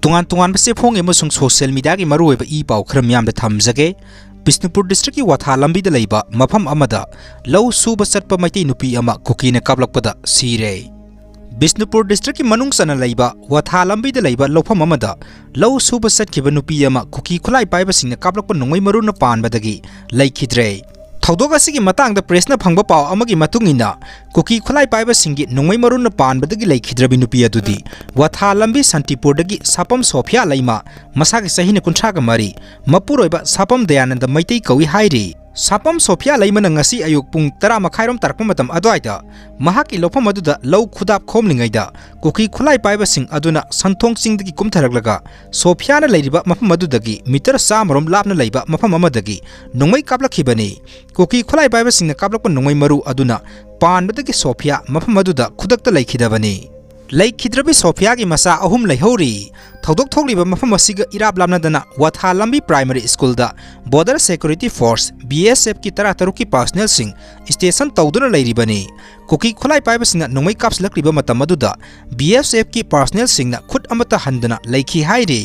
तुंगान तुंगान बसे फोंगे मसुंग social media की मरु ओइबा ई पाव खरम याम the थमजगे Bishnupur district की वाथा लंबी द लैबा मफम अमदा लौ सुब चटपा मैतै नुपी अमा कुकी ने कापलकपदा सीरे बिष्णुपुर डिस्ट्रिक्ट की मनुंग सना लैबा वाथा लंबी द लैबा लौफम अमदा लौ सुब चटखिबा नुपी अमा कुकी खुलाई पाइबा सिंग कापलकपा नोंगै मरुन पानबदगी लैखिद्रे थौदोक असिगी मतांग द प्रेसना फंगबा पाव अमगी मतुंगिना कुकी खुलाई पाइबा सिंगी नोंगै मरुन पानबदगी लैखिद्रबि नुपी अदुदी वाथा लंबी संतिपुरदगी सापम सोफिया लैमा मसागी सहीने कुंथ्रागा मरी मपुरोइबा सापम दयानंद मैतै कवि हाइरी Sapam Sophia लैमना ngasi ayuk pung 10 makhairom tarkpa matam adwaida mahaki lofam aduda lau khudap khomlingaida kuki khulai paiba sing aduna santhong singdagi kumtharaklaga sophia na leiriba mafam adudagi meter samarom lapna leiba mafam amadagi nongmai kaplakhibani kuki khulai paiba singna kaplakpa nongmai maru aduna panbadagi sophia mafam aduda khudakta leikhidabani लैखिद्रबी Sophia की मसा अहुम लैहौरी थौदोक थोकलिबा मफम असिगा इराब लामनादना वाथा लंबी primary school दा border security force BSF की तरह तरुक की पर्सनल सिंह स्टेशन तौदुना लैरिबनी कुकी खुलाई पाइबा सिंह नोंगै कापसलक्लिबा मतम अदुदा बीएसएफ की पर्सनल सिंह खुद अमता हंदना लैखि हाइरी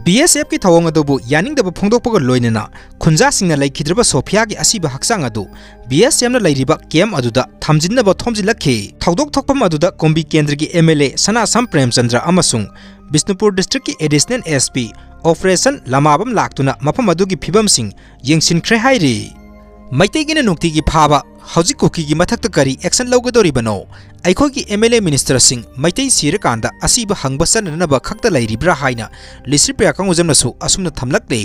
बीएसएफ की थवंग अदुबु यानिंगदबु फोंदोकपगा लोइनना खुंजा सिंगना लैखिद्रबा सोफिया की असिबा हक्सांग अदु बीएसएफ ना लैरिबा केम अदुदा थमजिनबा थोमजिलखि थौदोक थोकपम अदुदा कोम्बी केंद्र की एमएलए सनासम प्रेमचंद्र अमसुंग बिष्णुपुर डिस्ट्रिक्ट की एडिशनल एसपी ऑपरेशन लमाबम लाक्तुना मफम अदुगी फिबम सिंह येंगसिनख्रे हाइरी मैतैगिना नुक्तिगी फाबा हौजिक कुकीगी मथक्ता करी action लौगदोरिबनो अखोगी MLA minister Singh Meitei सिरकांदा असिबा हंगबा सननबा खक्ता लैरिब्रा हाइना लिस्ट्री प्याकंगुजमनसु असुमना थमलक्ले।